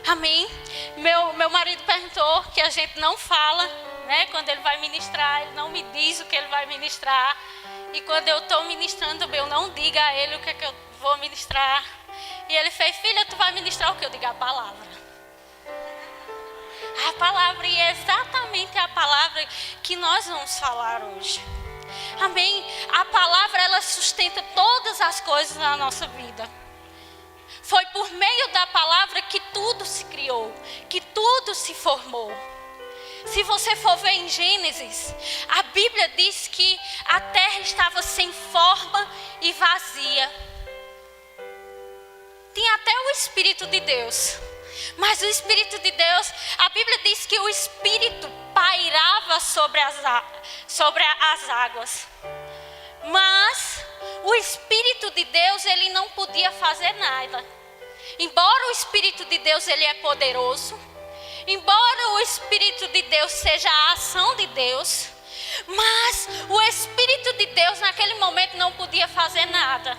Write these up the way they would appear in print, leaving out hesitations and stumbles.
Amém? Meu marido perguntou que a gente não fala, né? Quando ele vai ministrar, ele não me diz o que ele vai ministrar. E quando eu estou ministrando, eu não digo a ele o que é que eu vou ministrar. E ele fez: filha, tu vai ministrar o que? Eu digo: a palavra. A palavra, e é exatamente a palavra que nós vamos falar hoje. Amém? A palavra, ela sustenta todas as coisas na nossa vida. Foi por meio da palavra que tudo se criou, que tudo se formou. Se você for ver em Gênesis, a Bíblia diz que a terra estava sem forma e vazia. Tinha até o Espírito de Deus. Mas o Espírito de Deus, a Bíblia diz que o Espírito pairava sobre as águas. Mas o Espírito de Deus, ele não podia fazer nada. Embora o Espírito de Deus, ele é poderoso. Embora o Espírito de Deus seja a ação de Deus. Mas o Espírito de Deus naquele momento não podia fazer nada.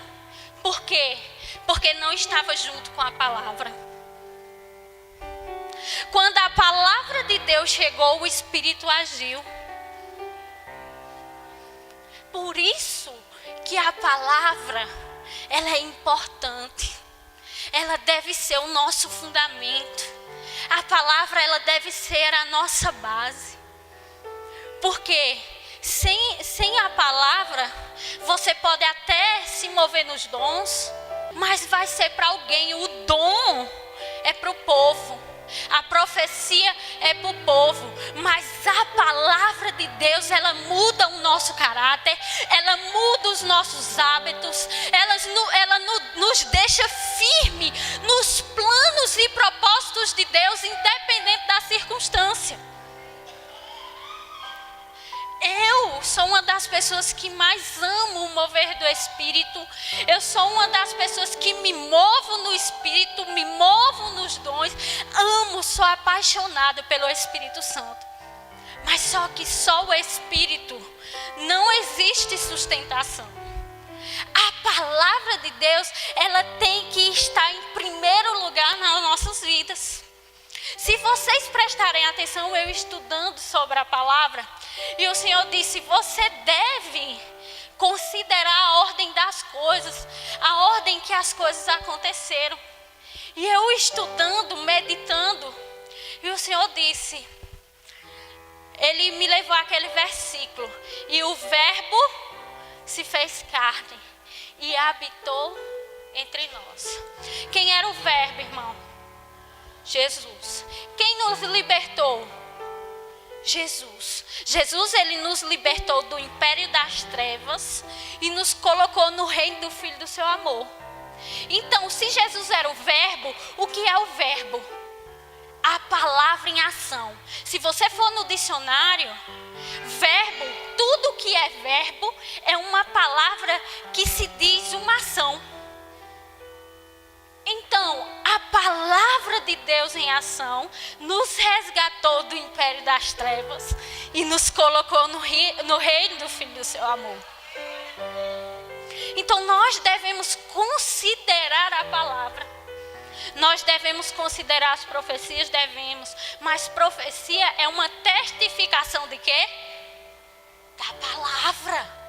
Por quê? Porque não estava junto com a palavra. Quando a palavra de Deus chegou, o Espírito agiu. Por isso que a palavra, ela é importante. Ela deve ser o nosso fundamento. A palavra, ela deve ser a nossa base. Porque sem a palavra, você pode até se mover nos dons, mas vai ser para alguém. O dom é para o povo. A profecia é para o povo, mas a palavra de Deus, ela muda o nosso caráter, ela muda os nossos hábitos, ela nos deixa firme nos planos e propósitos de Deus, independente da circunstância. Eu sou uma das pessoas que mais amo o mover do Espírito. Eu sou uma das pessoas que me movo no Espírito, me movo nos dons. Amo, sou apaixonada pelo Espírito Santo. Mas só que só o Espírito, não existe sustentação. A palavra de Deus, ela tem que estar em primeiro lugar nas nossas vidas. Se vocês prestarem atenção, eu estudando sobre a palavra, e o Senhor disse: você deve considerar a ordem das coisas, a ordem que as coisas aconteceram. E eu estudando, meditando, e o Senhor disse, Ele me levou àquele versículo: e o Verbo se fez carne e habitou entre nós. Quem era o Verbo, irmão? Jesus. Quem nos libertou? Jesus. Jesus, ele nos libertou do império das trevas e nos colocou no reino do Filho do seu amor. Então, se Jesus era o Verbo, o que é o Verbo? A palavra em ação. Se você for no dicionário, verbo, tudo que é verbo é uma palavra que se diz uma ação. Então, a palavra de Deus em ação nos resgatou do império das trevas e nos colocou no reino do Filho do seu amor. Então, nós devemos considerar a palavra. Nós devemos considerar as profecias, devemos. Mas profecia é uma testificação de quê? Da palavra.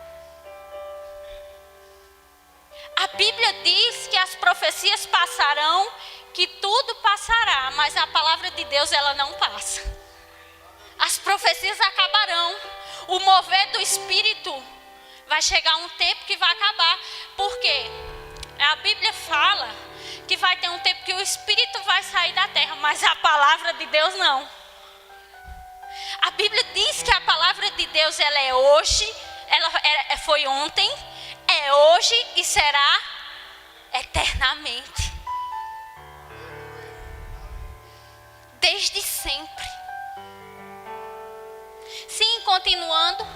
A Bíblia diz que as profecias passarão, que tudo passará, mas a palavra de Deus, ela não passa. As profecias acabarão. O mover do Espírito vai chegar um tempo que vai acabar. Por quê? A Bíblia fala que vai ter um tempo que o Espírito vai sair da terra, mas a palavra de Deus não. A Bíblia diz que a palavra de Deus, ela é hoje, ela foi ontem, é hoje e será eternamente. Desde sempre. Sim, continuando.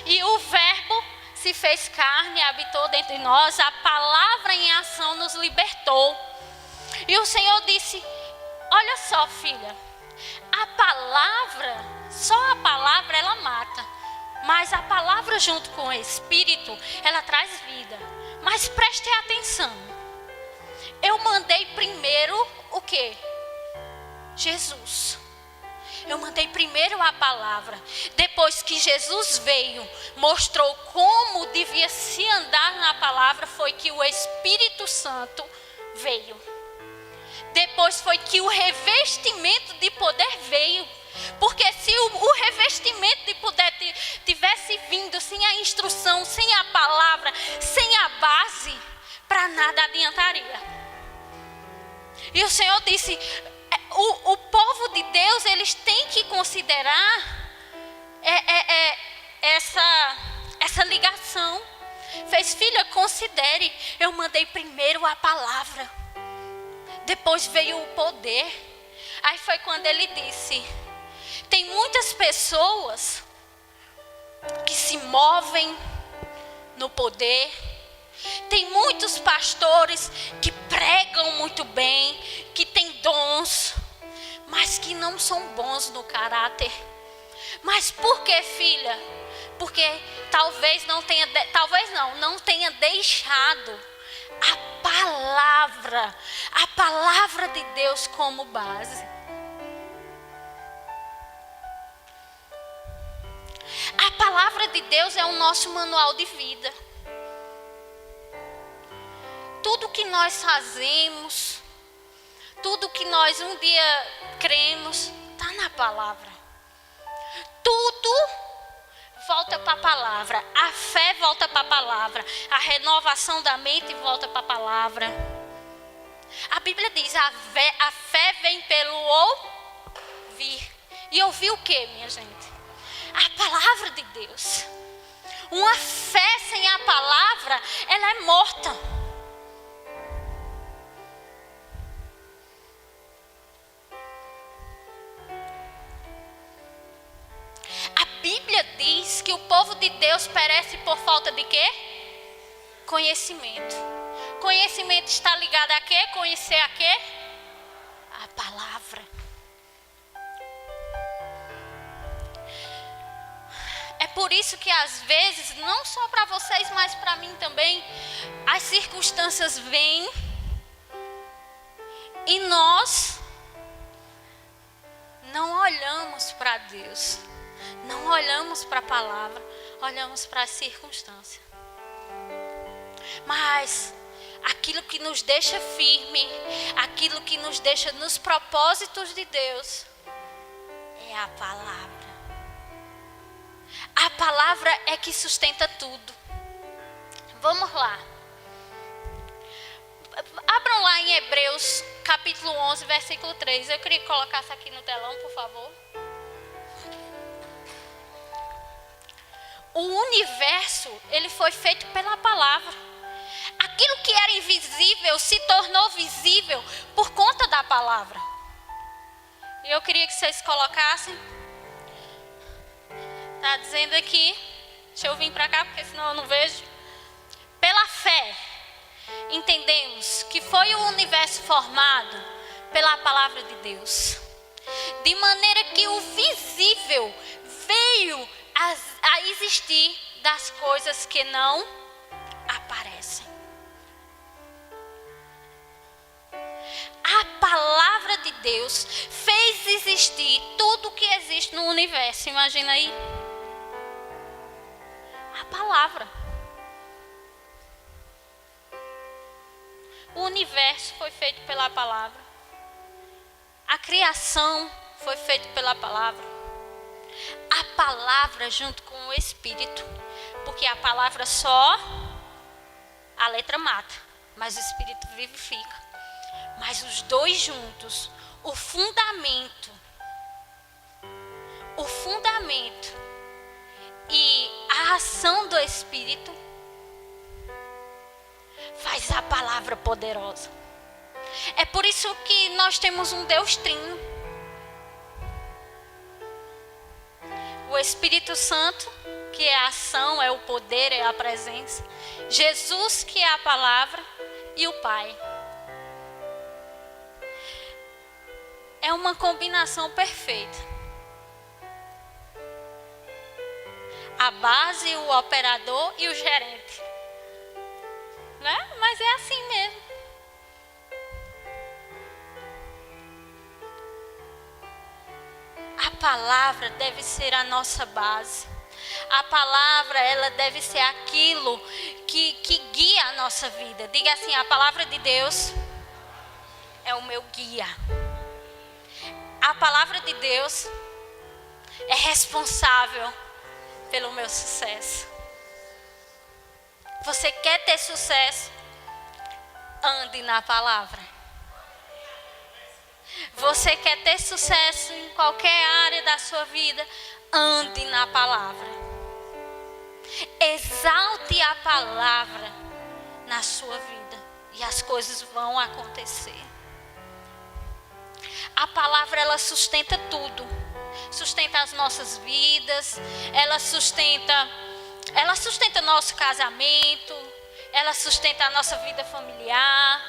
E o Verbo se fez carne e habitou dentro de nós. A palavra em ação nos libertou. E o Senhor disse: olha só, filha, a palavra, só a palavra ela mata, Mas a palavra junto com o Espírito, ela traz vida. Mas preste atenção. Eu mandei primeiro o quê? Jesus. Eu mandei primeiro a palavra. Depois que Jesus veio, mostrou como devia se andar na palavra, foi que o Espírito Santo veio. Depois foi que o revestimento de poder veio. Porque se o revestimento de poder tivesse vindo sem a instrução, sem a palavra, sem a base, para nada adiantaria. E o Senhor disse, o povo de Deus, eles têm que considerar essa ligação. Fez, filha, considere, eu mandei primeiro a palavra, depois veio o poder. Aí foi quando ele disse, tem muitas pessoas que se movem no poder. Tem muitos pastores que pregam muito bem, que têm dons, mas que não são bons no caráter. Mas por que, filha? Porque talvez não tenha deixado a palavra de Deus como base. A palavra de Deus é o nosso manual de vida. Tudo que nós fazemos, tudo que nós um dia cremos, está na palavra. Tudo volta para a palavra. A fé volta para a palavra. A renovação da mente volta para a palavra. A Bíblia diz, a fé vem pelo ouvir. E ouvir o que, minha gente? A palavra de Deus. Uma fé sem a palavra, ela é morta. A Bíblia diz que o povo de Deus perece por falta de quê? Conhecimento. Conhecimento está ligado a quê? Conhecer a quê? A palavra. É por isso que às vezes, não só para vocês, mas para mim também, as circunstâncias vêm e nós não olhamos para Deus, não olhamos para a palavra, olhamos para as circunstâncias. Mas aquilo que nos deixa firme, aquilo que nos deixa nos propósitos de Deus, é a palavra. A palavra é que sustenta tudo. Vamos lá. Abram lá em Hebreus, capítulo 11, versículo 3. Eu queria que colocasse aqui no telão, por favor. O universo, ele foi feito pela palavra. Aquilo que era invisível se tornou visível por conta da palavra. E eu queria que vocês colocassem. Está dizendo aqui, deixa eu vir para cá, porque senão eu não vejo. Pela fé, entendemos que foi o universo formado pela palavra de Deus. De maneira que o visível veio a existir das coisas que não aparecem. A palavra de Deus fez existir tudo que existe no universo. Imagina aí. A palavra. O universo foi feito pela palavra. A criação foi feita pela palavra. A palavra junto com o Espírito. Porque a palavra só, a letra mata, mas o Espírito vivifica. Mas os dois juntos, o fundamento e a ação do Espírito faz a palavra poderosa. É por isso que nós temos um Deus trino. O Espírito Santo, que é a ação, é o poder, é a presença. Jesus, que é a palavra, e o Pai. É uma combinação perfeita. a base, o operador e o gerente. Né? Mas é assim mesmo. A palavra deve ser a nossa base. A palavra, ela deve ser aquilo que guia a nossa vida. Diga assim: a palavra de Deus é o meu guia. A palavra de Deus é responsável pelo meu sucesso. Você quer ter sucesso? Ande na palavra. Você quer ter sucesso em qualquer área da sua vida? Ande na palavra. Exalte a palavra na sua vida e as coisas vão acontecer. A palavra, ela sustenta tudo. Sustenta as nossas vidas, ela sustenta nosso casamento, ela sustenta a nossa vida familiar.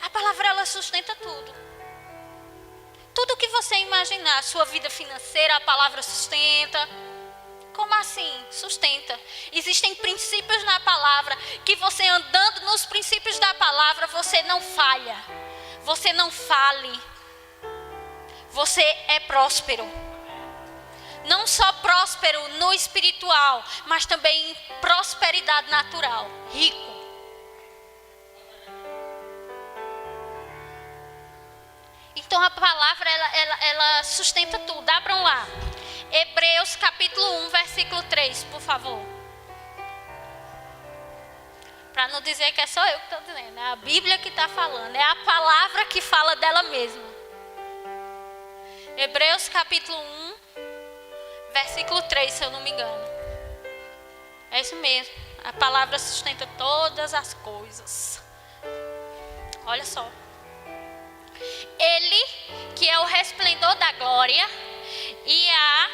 A palavra, ela sustenta tudo. Tudo que você imaginar, sua vida financeira, a palavra sustenta. Como assim? Sustenta. Existem princípios na palavra que você andando nos princípios da palavra, você não falha. Você não fale. Você é próspero. Não só próspero no espiritual, mas também em prosperidade natural. Rico. Então a palavra, ela sustenta tudo. Abram lá. Hebreus capítulo 1, versículo 3, por favor. Para não dizer que é só eu que estou dizendo. É a Bíblia que está falando. É a palavra que fala dela mesma. Hebreus capítulo 1, versículo 3, se eu não me engano. É isso mesmo. A palavra sustenta todas as coisas. Olha só. Ele, que é o resplendor da glória e a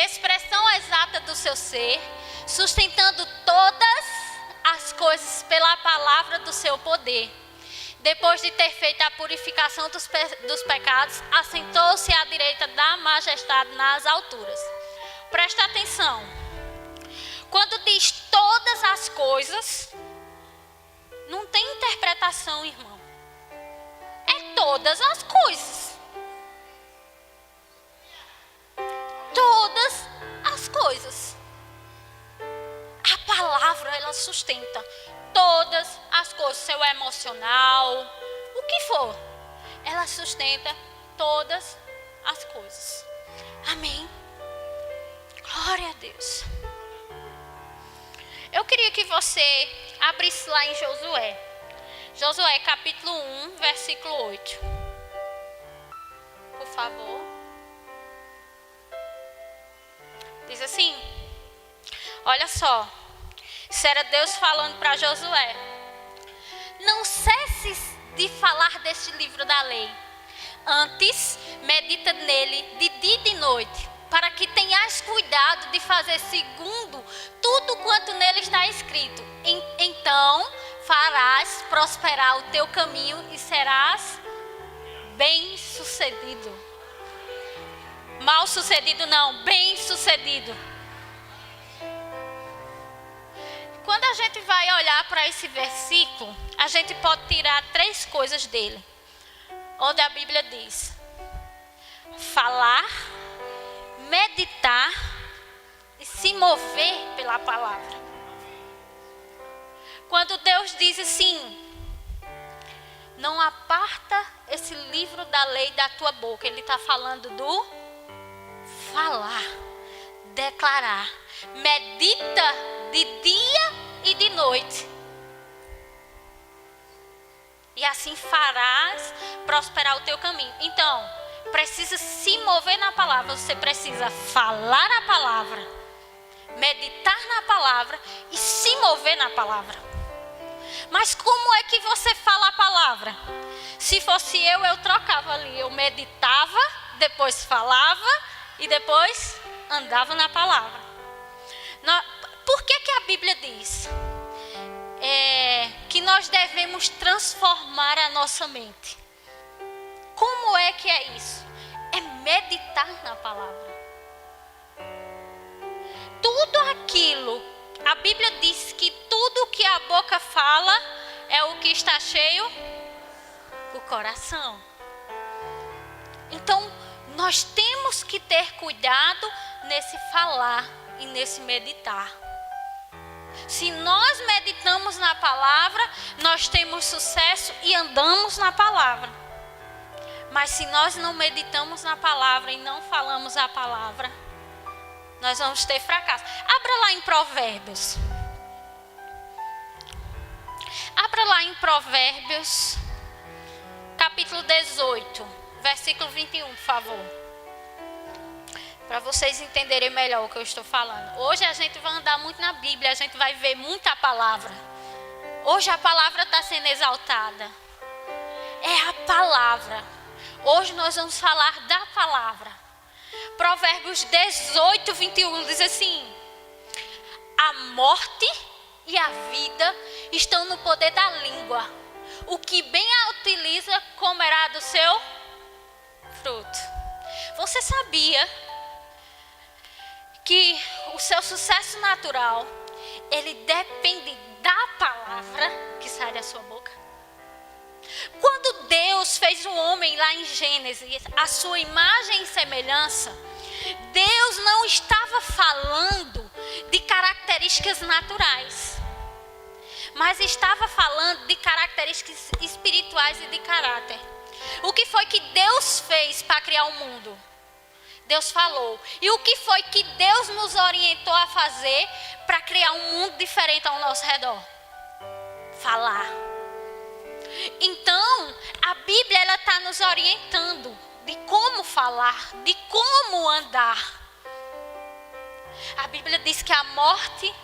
expressão exata do seu ser, sustentando todas as coisas pela palavra do seu poder. Depois de ter feito a purificação dos pecados, assentou-se à direita da majestade nas alturas. Presta atenção. Quando diz todas as coisas, não tem interpretação, irmão. É todas as coisas. Todas as coisas. A palavra, ela sustenta todas as coisas. Seu emocional, o que for. Ela sustenta todas as coisas. Amém. Glória a Deus. Eu queria que você abrisse lá em Josué. Josué capítulo 1, versículo 8. Por favor. Diz assim. Olha só. Isso era Deus falando para Josué. Não cesses de falar deste livro da lei. Antes, medita nele de dia e de noite, para que tenhas cuidado de fazer segundo tudo quanto nele está escrito. Então farás prosperar o teu caminho e serás bem-sucedido. Mal-sucedido não, bem-sucedido. Quando a gente vai olhar para esse versículo, a gente pode tirar 3 coisas dele. Onde a Bíblia diz: falar, meditar e se mover pela palavra. Quando Deus diz assim: não aparta esse livro da lei da tua boca, Ele está falando do falar, declarar. Medita de dia e de noite. E assim farás prosperar o teu caminho. Então, precisa se mover na palavra. Você precisa falar a palavra, meditar na palavra e se mover na palavra. Mas como é que você fala a palavra? Se fosse eu trocava ali. Eu meditava, depois falava e depois andava na palavra. Por que a Bíblia diz que nós devemos transformar a nossa mente? Como é que é isso? É meditar na palavra. tudo aquilo, a Bíblia diz que tudo que a boca fala é o que está cheio o coração. Então, nós temos que ter cuidado nesse falar e nesse meditar. Se nós meditamos na palavra, nós temos sucesso e andamos na palavra. Mas se nós não meditamos na palavra e não falamos a palavra, nós vamos ter fracasso. Abra lá em Provérbios. Abra lá em Provérbios, capítulo 18, versículo 21, por favor. Para vocês entenderem melhor o que eu estou falando. Hoje a gente vai andar muito na Bíblia, a gente vai ver muita palavra. Hoje a palavra está sendo exaltada. É a palavra. Hoje nós vamos falar da palavra. Provérbios 18, 21 diz assim: a morte e a vida estão no poder da língua. O que bem a utiliza comerá do seu fruto. Você sabia que o seu sucesso natural, ele depende da palavra que sai da sua boca? Quando Deus fez o homem lá em Gênesis, a sua imagem e semelhança, Deus não estava falando de características naturais, mas estava falando de características espirituais e de caráter. O que foi que Deus fez para criar o mundo? Deus falou. E o que foi que Deus nos orientou a fazer para criar um mundo diferente ao nosso redor? Falar. Então, a Bíblia ela está nos orientando de como falar, de como andar. A Bíblia diz que a morte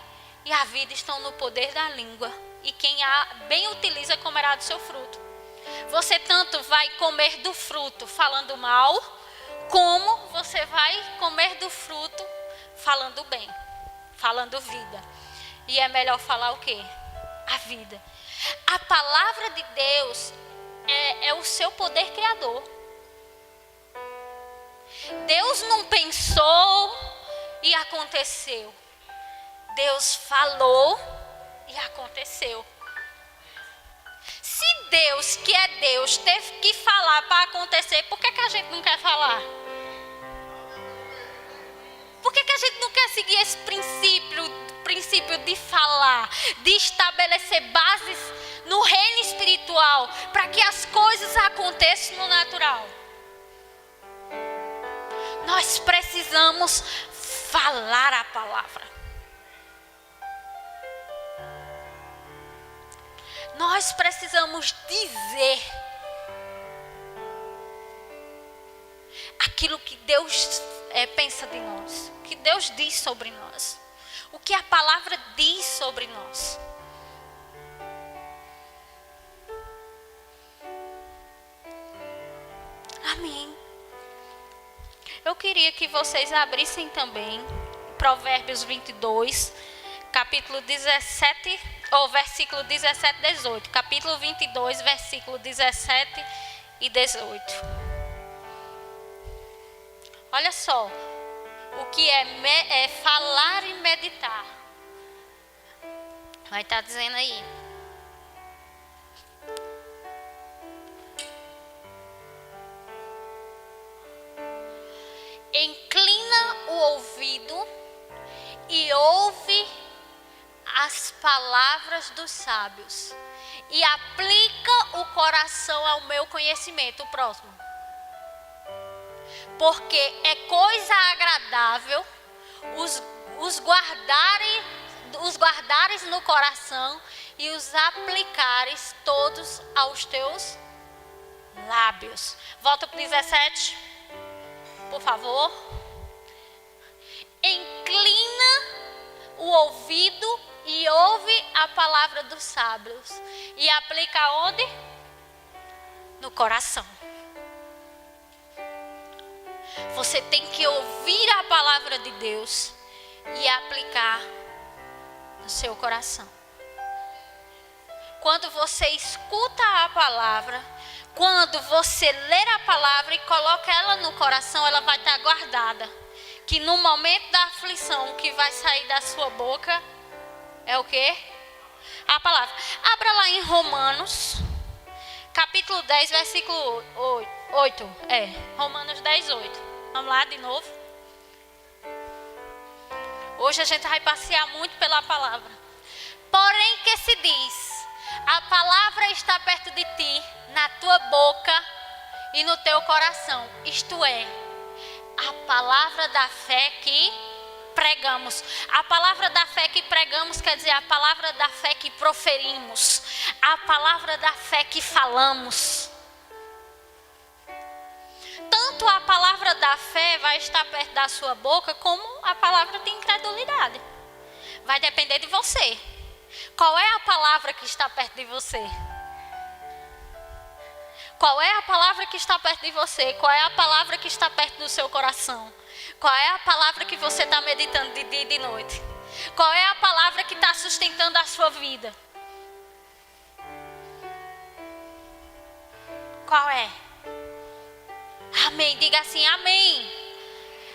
e a vida estão no poder da língua. E quem a bem utiliza comerá do seu fruto. Você tanto vai comer do fruto falando mal, como você vai comer do fruto falando bem, falando vida. E é melhor falar o quê? A vida. A palavra de Deus é o seu poder criador. Deus não pensou e aconteceu. Deus falou e aconteceu. Se Deus, que é Deus, teve que falar para acontecer, por que a gente não quer falar? Por que a gente não quer seguir esse princípio de falar, de estabelecer bases no reino espiritual, para que as coisas aconteçam no natural? Nós precisamos falar a palavra. Nós precisamos dizer aquilo que Deus pensa de nós, que Deus diz sobre nós, o que a palavra diz sobre nós. Amém. Eu queria que vocês abrissem também Provérbios 22, capítulo 17, ou versículo 17 e 18. Capítulo 22, versículo 17 e 18. Olha só, o que é falar e meditar. Vai estar dizendo aí. Inclina o ouvido e ouve as palavras dos sábios e aplica o coração ao meu conhecimento. O próximo. Porque é coisa agradável os guardares no coração e os aplicares todos aos teus lábios. Volta para o 17, por favor. Inclina o ouvido e ouve a palavra dos sábios e aplica onde? No coração. Você tem que ouvir a palavra de Deus e aplicar no seu coração. Quando você escuta a palavra, quando você ler a palavra e coloca ela no coração, ela vai estar guardada. que no momento da aflição, o que vai sair da sua boca é o quê? A palavra. Abra lá em Romanos, capítulo 10, versículo 8. Romanos 10, 8. Vamos lá de novo. Hoje a gente vai passear muito pela palavra. Porém que se diz, a palavra está perto de ti, na tua boca e no teu coração. Isto é, a palavra da fé que pregamos. A palavra da fé que pregamos quer dizer a palavra da fé que proferimos. A palavra da fé que falamos. Tanto a palavra da fé vai estar perto da sua boca, como a palavra de incredulidade. Vai depender de você. Qual é a palavra que está perto de você? Qual é a palavra que está perto de você? Qual é a palavra que está perto do seu coração? Qual é a palavra que você está meditando de dia e de noite? Qual é a palavra que está sustentando a sua vida? Qual é? Amém. Diga assim, amém.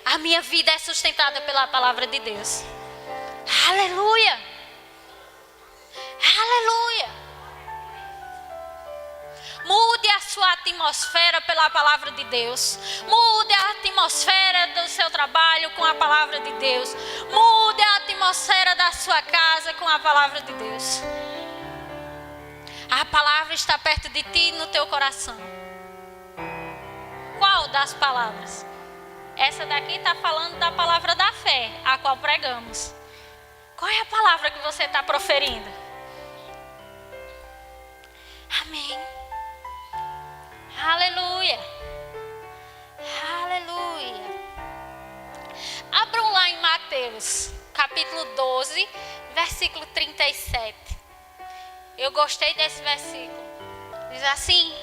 A minha vida é sustentada pela palavra de Deus. Aleluia. Aleluia. Mude a sua atmosfera pela palavra de Deus. Mude a atmosfera do seu trabalho com a palavra de Deus. Mude a atmosfera da sua casa com a palavra de Deus. A palavra está perto de ti no teu coração. Qual das palavras? Essa daqui está falando da palavra da fé, a qual pregamos. Qual é a palavra que você está proferindo? Amém. Aleluia. Aleluia. Abram lá em Mateus, capítulo 12, versículo 37. Eu gostei desse versículo. Diz assim: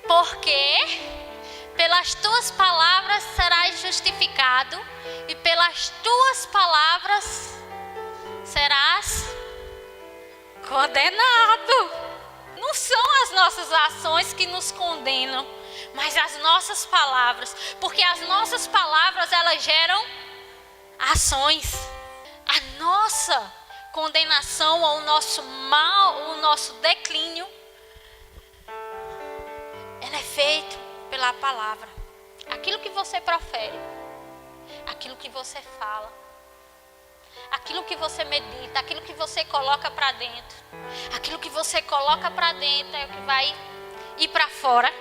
porque pelas tuas palavras serás justificado, e pelas tuas palavras serás condenado. Não são as nossas ações que nos condenam, mas as nossas palavras. Porque as nossas palavras, elas geram ações. A nossa condenação, ou o nosso mal, o nosso declínio, ela é feito pela palavra. Aquilo que você profere, aquilo que você fala, aquilo que você medita, aquilo que você coloca para dentro. Aquilo que você coloca para dentro é o que vai ir para fora.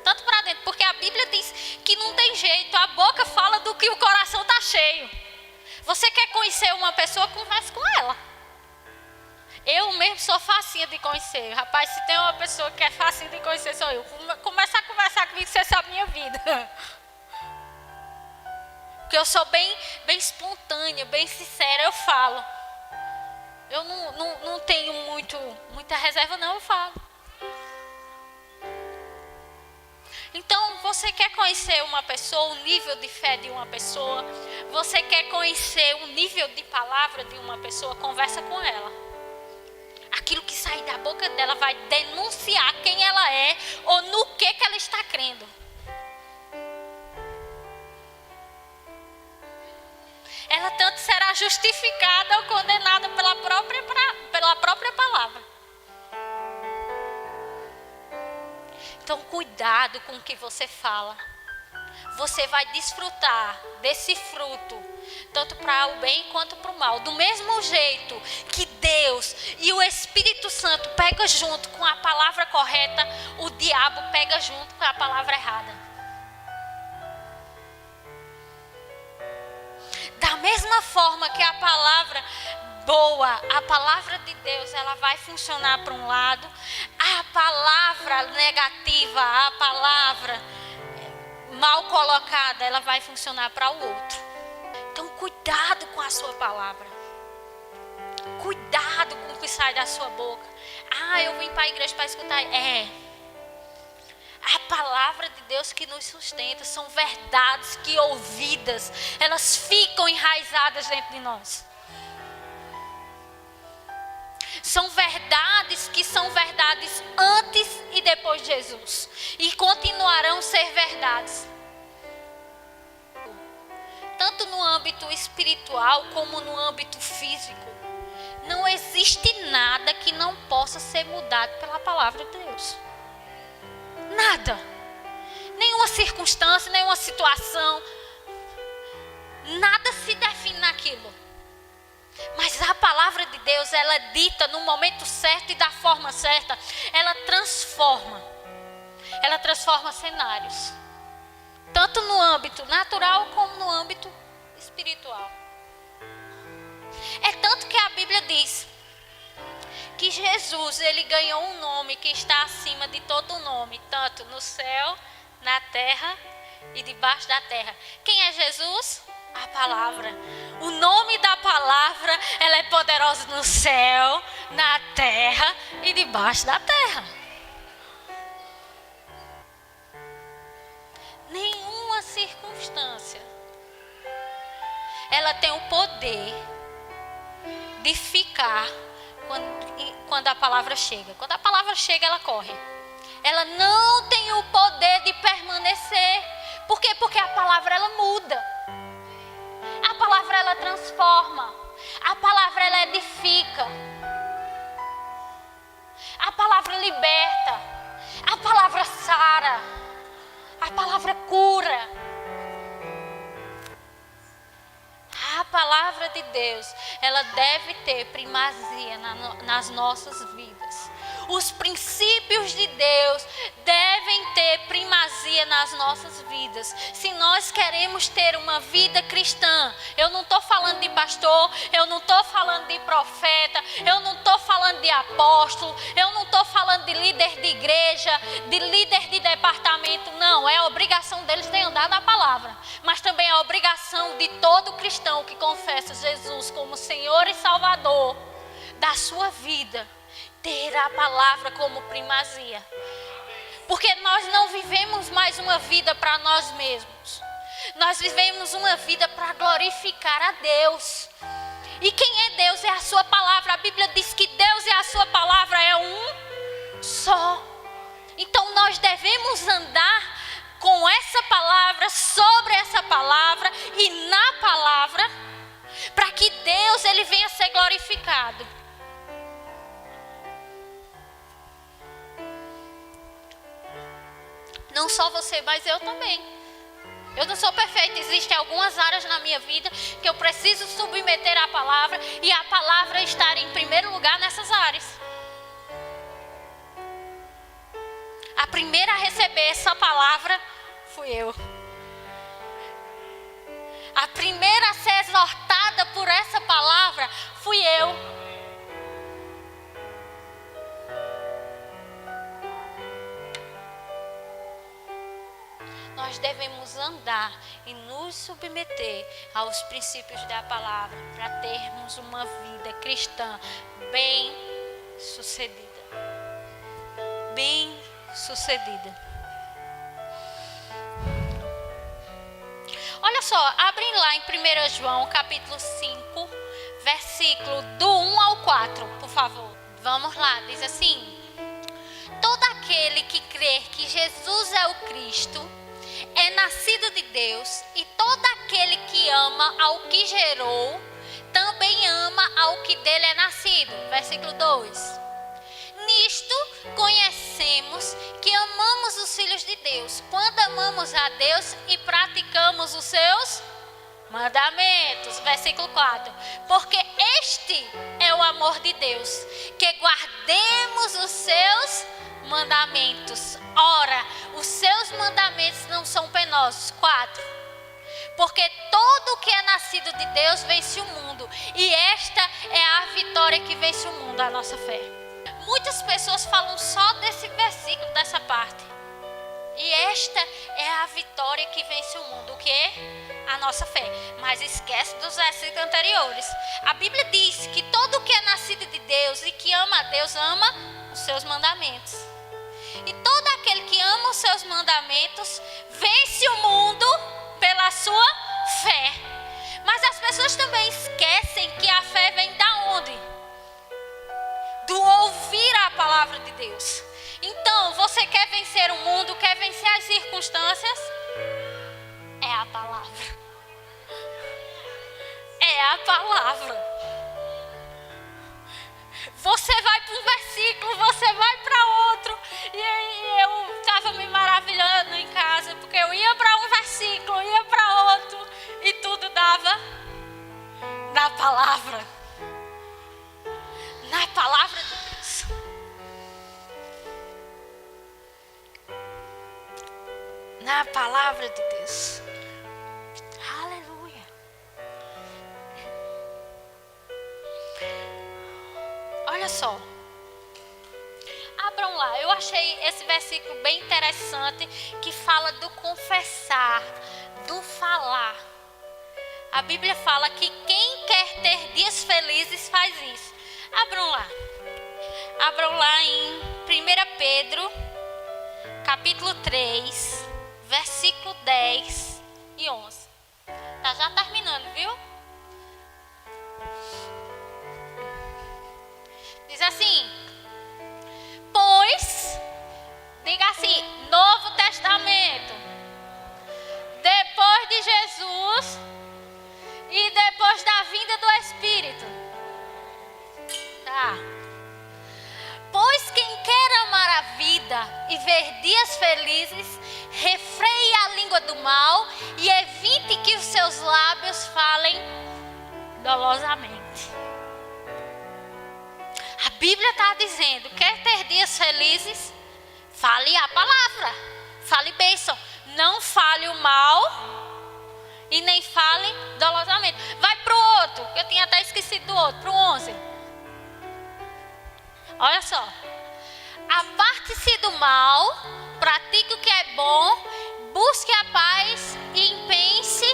Tanto para dentro, porque a Bíblia diz que não tem jeito. A boca fala do que o coração está cheio. Você quer conhecer uma pessoa, converse com ela. Eu mesmo sou facinha de conhecer. Rapaz, se tem uma pessoa que é facinha de conhecer, sou eu. Começa a conversar comigo, você sabe a minha vida. Porque eu sou bem espontânea, bem sincera, eu falo. Eu não tenho muita reserva, não, eu falo. Então, você quer conhecer uma pessoa, o nível de fé de uma pessoa, você quer conhecer o nível de palavra de uma pessoa, conversa com ela. Aquilo que sai da boca dela vai denunciar quem ela é ou no que ela está crendo. Ela tanto será justificada ou condenada pela própria palavra. Então, cuidado com o que você fala. Você vai desfrutar desse fruto, tanto para o bem quanto para o mal. Do mesmo jeito que Deus e o Espírito Santo pegam junto com a palavra correta, o diabo pega junto com a palavra errada. Da mesma forma que a palavra boa, a palavra de Deus, ela vai funcionar para um lado, a palavra negativa, a palavra mal colocada, ela vai funcionar para o outro. Então, cuidado com a sua palavra. Cuidado com o que sai da sua boca. Eu vim para a igreja para escutar. A palavra de Deus que nos sustenta, são verdades que ouvidas, elas ficam enraizadas dentro de nós. São verdades que são verdades antes e depois de Jesus, e continuarão a ser verdades. tanto no âmbito espiritual como no âmbito físico. Não existe nada que não possa ser mudado pela palavra de Deus. Nada. Nenhuma circunstância, nenhuma situação. Nada se define naquilo. Mas a palavra de Deus, ela é dita no momento certo e da forma certa. Ela transforma. Ela transforma cenários. Tanto no âmbito natural como no âmbito espiritual. É tanto que a Bíblia diz que Jesus, ele ganhou um nome que está acima de todo nome, tanto no céu, na terra e debaixo da terra. Quem é Jesus? A palavra. O nome da palavra, ela é poderosa no céu, na terra e debaixo da terra. Nenhuma circunstância ela tem o poder de ficar quando a palavra chega. Quando a palavra chega, ela corre. Ela não tem o poder de permanecer. Por quê? Porque a palavra, ela muda. A palavra, ela transforma. A palavra, ela edifica. A palavra liberta. A palavra sara. A palavra cura. A palavra de Deus, ela deve ter primazia nas nossas vidas. Os princípios de Deus devem ter primazia nas nossas vidas. Se nós queremos ter uma vida cristã, eu não estou falando de pastor, eu não estou falando de profeta, eu não estou falando de apóstolo, eu não estou falando de líder de igreja, de líder de departamento, não. É a obrigação deles de andar na palavra, mas também é a obrigação de todo cristão que confessa Jesus como Senhor e Salvador da sua vida, ter a palavra como primazia. Porque nós não vivemos mais uma vida para nós mesmos. Nós vivemos uma vida para glorificar a Deus. E quem é Deus? É a sua palavra. A Bíblia diz que Deus e a sua palavra é um só. Então nós devemos andar com essa palavra, sobre essa palavra e na palavra, para que Deus, ele venha a ser glorificado. Não só você, mas eu também. Eu não sou perfeita. Existem algumas áreas na minha vida que eu preciso submeter à palavra e a palavra estar em primeiro lugar nessas áreas. A primeira a receber essa palavra fui eu. A primeira a ser exortada por essa palavra fui eu. Nós devemos andar e nos submeter aos princípios da palavra para termos uma vida cristã bem sucedida. Bem sucedida. Olha só, abrem lá em 1 João capítulo 5, versículo do 1 ao 4, por favor. Vamos lá, diz assim: todo aquele que crer que Jesus é o Cristo é nascido de Deus, e todo aquele que ama ao que gerou, também ama ao que dele é nascido. Versículo 2. Nisto conhecemos que amamos os filhos de Deus, quando amamos a Deus e praticamos os seus mandamentos. Versículo 4. Porque este é o amor de Deus, que guardemos os seus mandamentos. Ora, os seus mandamentos não são penosos. 4. Porque todo que é nascido de Deus vence o mundo, e esta é a vitória que vence o mundo, a nossa fé. Muitas pessoas falam só desse versículo, dessa parte. E esta é a vitória que vence o mundo. O que? A nossa fé. Mas esquece dos versículos anteriores. A Bíblia diz que todo que é nascido de Deus e que ama a Deus, ama os seus mandamentos. E todo aquele que ama os seus mandamentos vence o mundo pela sua fé. Mas as pessoas também esquecem que a fé vem da onde? Do ouvir a palavra de Deus. Então, você quer vencer o mundo, quer vencer as circunstâncias? É a palavra. é a palavra. Você vai para um versículo, você vai para outro. E aí eu estava me maravilhando em casa, porque eu ia para um versículo, ia para outro, e tudo dava na palavra. Na palavra de Deus. Na palavra de Deus. Aleluia. Olha só. Abram lá. Eu achei esse versículo bem interessante, que fala do confessar, do falar. A Bíblia fala que quem quer ter dias felizes faz isso. Abram lá. Abram lá em 1 Pedro, capítulo 3, versículo 10 e 11. Tá já terminando, viu? Diz assim: pois, diga assim, Novo Testamento, depois de Jesus e depois da vinda do Espírito. Tá. Pois quem quer amar a vida e ver dias felizes, refreie a língua do mal e evite que os seus lábios falem dolosamente. A Bíblia está dizendo, quer ter dias felizes? Fale a palavra, fale bênção. Não fale o mal e nem fale dolosamente. Vai para o outro, que eu tinha até esquecido do outro, para o 11. Olha só. Aparte-se do mal, pratique o que é bom, busque a paz e empenhe-se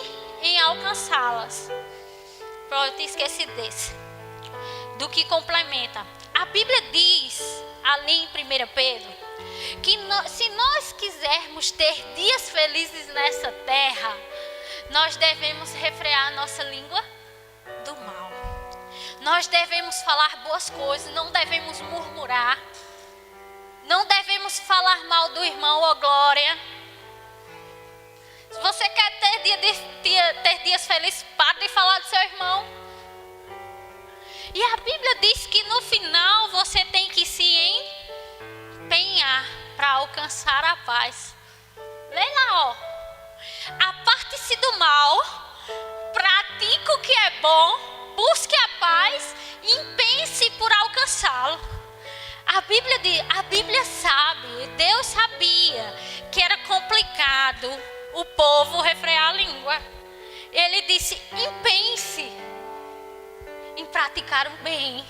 em alcançá-las. Pronto, esqueci desse. Do que complementa. A Bíblia diz, ali em 1 Pedro, que se nós quisermos ter dias felizes nessa terra, nós devemos refrear a nossa língua do mal. Nós devemos falar boas coisas, não devemos murmurar. Não devemos falar mal do irmão, ó glória. Se você quer ter dias felizes, pare de falar do seu irmão. E a Bíblia diz que no final você tem que se empenhar para alcançar a paz. Lê lá, ó. Aparte-se do mal, pratique o que é bom, busque a paz e empenhe-se por alcançá-lo. A Bíblia sabe, Deus sabia que era complicado o povo refrear a língua. Ele disse, empenhe-se em praticar o bem.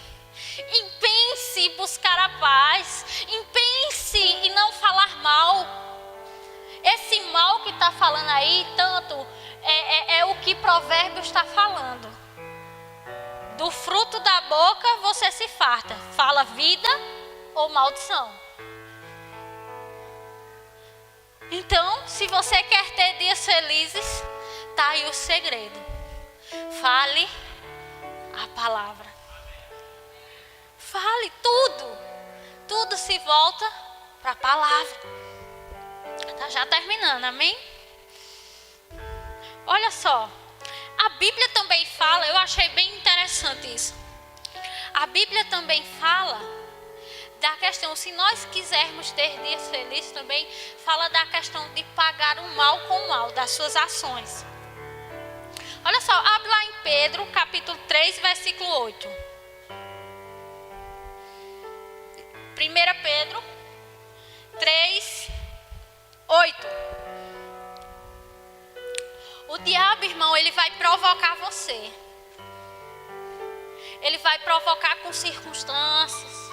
Empenhe-se em buscar a paz. Empenhe-se em não falar mal. Esse mal que está falando aí, tanto é o que Provérbios está falando. Do fruto da boca você se farta. Fala vida ou maldição. Então, se você quer ter dias felizes, tá aí o segredo. Fale a palavra. Fale tudo. Tudo se volta para a palavra. Tá já terminando, amém? Olha só. A Bíblia também fala, eu achei bem interessante isso. A Bíblia também fala da questão, se nós quisermos ter dias felizes também, fala da questão de pagar o mal com o mal, das suas ações. Olha só, abre lá em Pedro, capítulo 3, versículo 8. 1 Pedro 3, 8. O diabo, irmão, ele vai provocar você. Ele vai provocar com circunstâncias.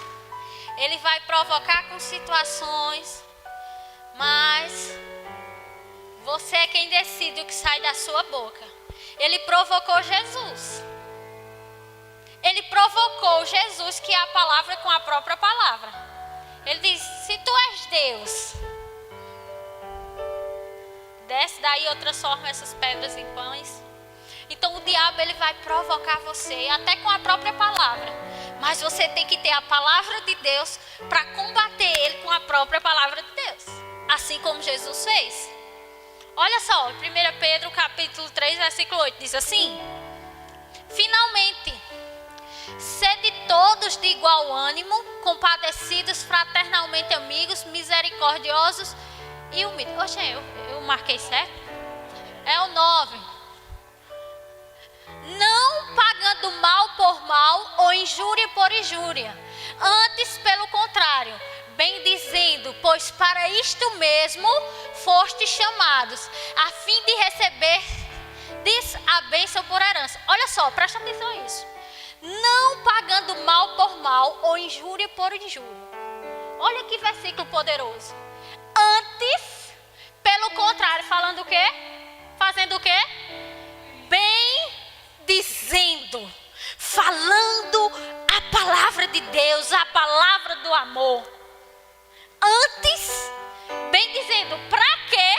Ele vai provocar com situações. Mas você é quem decide o que sai da sua boca. Ele provocou Jesus. Ele provocou Jesus, que é a palavra, com a própria palavra. Ele diz, se tu és Deus, desce daí ou transforma essas pedras em pães. Então o diabo, ele vai provocar você, até com a própria palavra. Mas você tem que ter a palavra de Deus para combater ele com a própria palavra de Deus. Assim como Jesus fez. Olha só, 1 Pedro capítulo 3, versículo 8, diz assim: Finalmente, sede todos de igual ânimo, compadecidos, fraternalmente amigos, misericordiosos e humildes. Oxe, eu marquei certo? É o 9. Não pagando mal por mal ou injúria por injúria. Antes, pelo contrário, bem dizendo, pois para isto mesmo fostes chamados, a fim de receber a bênção por herança. Olha só, presta atenção a isso. Não pagando mal por mal ou injúria por injúria. Olha que versículo poderoso. Antes, pelo contrário, falando o quê? Fazendo o quê? Bem dizendo, falando a palavra de Deus, a palavra do amor. Antes, bem dizendo, para quê?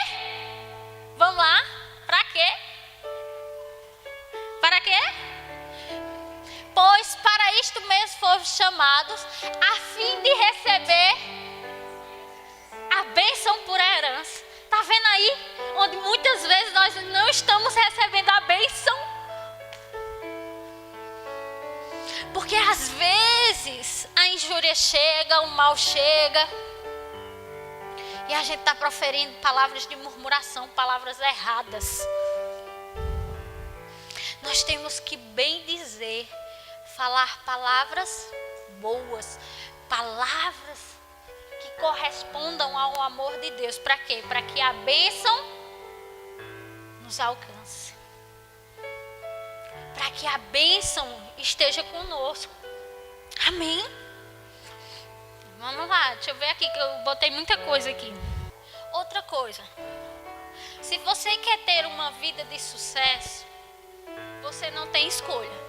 Vamos lá, para quê? Para quê? Pois para isto mesmo fomos chamados, a fim de receber a bênção por herança. Está vendo aí? Onde muitas vezes nós não estamos recebendo a bênção. Porque às vezes a injúria chega, o mal chega. E a gente está proferindo palavras de murmuração, palavras erradas. Nós temos que bem dizer, falar palavras boas, palavras que correspondam ao amor de Deus. Para quê? Para que a bênção nos alcance. Para que a bênção esteja conosco. Amém? Vamos lá, deixa eu ver aqui que eu botei muita coisa aqui. Outra coisa. Se você quer ter uma vida de sucesso, você não tem escolha.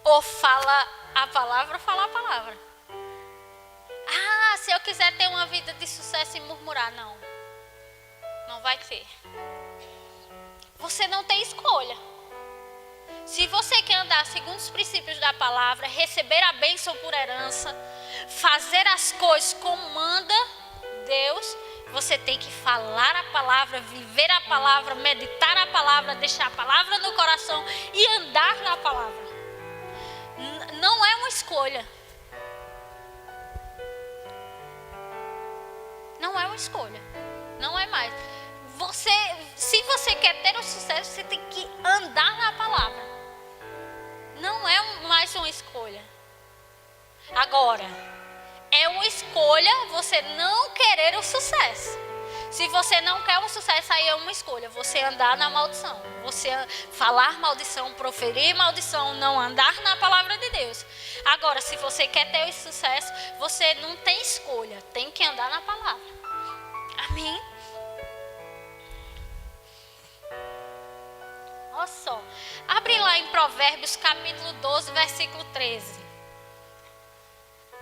Ou fala a palavra ou fala a palavra. Ah, se eu quiser ter uma vida de sucesso e murmurar, não. Não vai ter. Você não tem escolha. Se você quer andar segundo os princípios da palavra, receber a bênção por herança, fazer as coisas como manda Deus, você tem que falar a palavra, viver a palavra, meditar a palavra, deixar a palavra no coração e andar na palavra. Não é uma escolha. Não é uma escolha. Não é mais. Se você quer ter o sucesso, você tem que andar na palavra. Não é mais uma escolha. Agora, é uma escolha você não querer o sucesso. Se você não quer o sucesso, aí é uma escolha. Você andar na maldição. Você falar maldição, proferir maldição, não andar na palavra de Deus. Agora, se você quer ter o sucesso, você não tem escolha. Tem que andar na palavra. Amém? Olha só. Abre lá em Provérbios capítulo 12, versículo 13.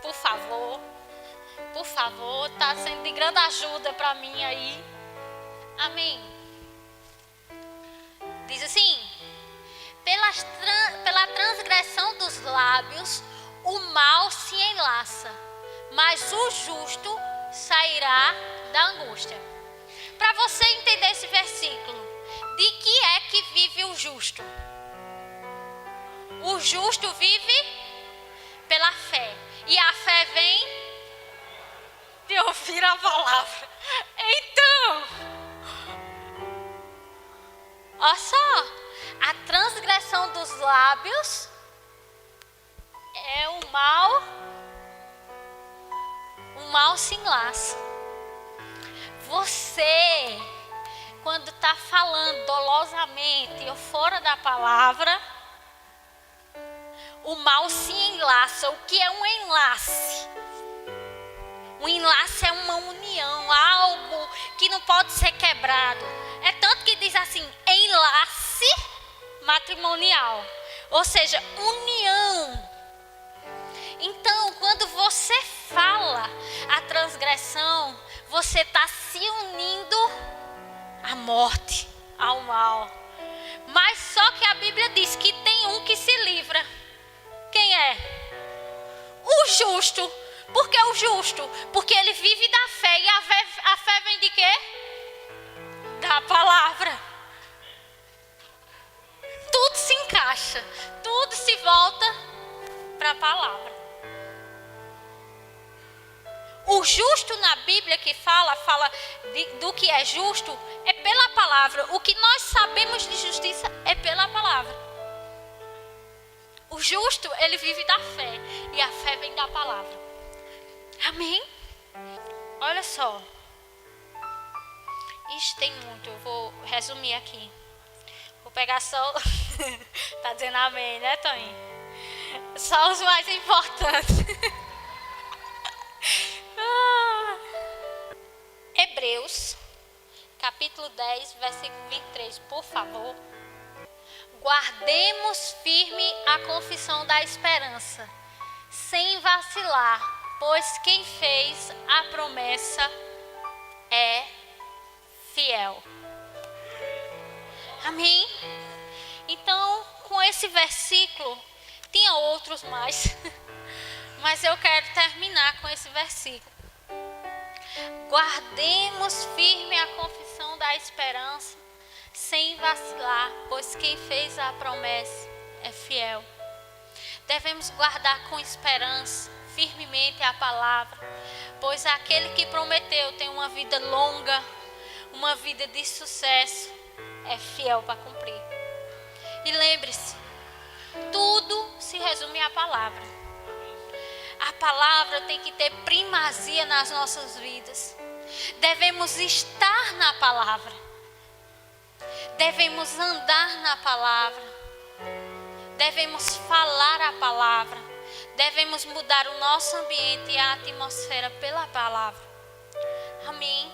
Por favor. Por favor, está sendo de grande ajuda para mim aí. Amém. Diz assim: pela transgressão dos lábios, o mal se enlaça, mas o justo sairá da angústia. Para você entender esse versículo, de que é que vive o justo? O justo vive pela fé. E a fé vem de ouvir a palavra. Então, olha só, a transgressão dos lábios é o mal se enlaça. Você, quando está falando dolosamente ou fora da palavra, o mal se enlaça. O que é um enlace? Um enlace é uma união, algo que não pode ser quebrado. É tanto que diz assim, enlace matrimonial. Ou seja, união. Então, quando você fala a transgressão, você está se unindo à morte, ao mal. Mas só que a Bíblia diz que tem um que se livra. Quem é? O justo. Por que o justo? Porque ele vive da fé. E a fé vem de quê? Da palavra. Tudo se encaixa. encaixa. Tudo se volta para a palavra. O justo na Bíblia que fala do que é justo é pela palavra. O que nós sabemos de justiça é pela palavra. O justo, ele vive da fé. E a fé vem da palavra. Amém? Olha só. Isso tem muito. Eu vou resumir aqui. Vou pegar só... Tá dizendo amém, né, Toninho? Só os mais importantes. Hebreus, capítulo 10, versículo 23, por favor. Guardemos firme a confissão da esperança, sem vacilar, pois quem fez a promessa é fiel. Amém? Então, com esse versículo, tinha outros mais, mas eu quero terminar com esse versículo. Guardemos firme a confissão da esperança, sem vacilar, pois quem fez a promessa é fiel. Devemos guardar com esperança, firmemente a palavra, pois aquele que prometeu tem uma vida longa, uma vida de sucesso, é fiel para cumprir. E lembre-se, tudo se resume à palavra. A palavra tem que ter primazia nas nossas vidas. Devemos estar na palavra. Devemos andar na palavra. Devemos falar a palavra. Devemos mudar o nosso ambiente e a atmosfera pela palavra. Amém.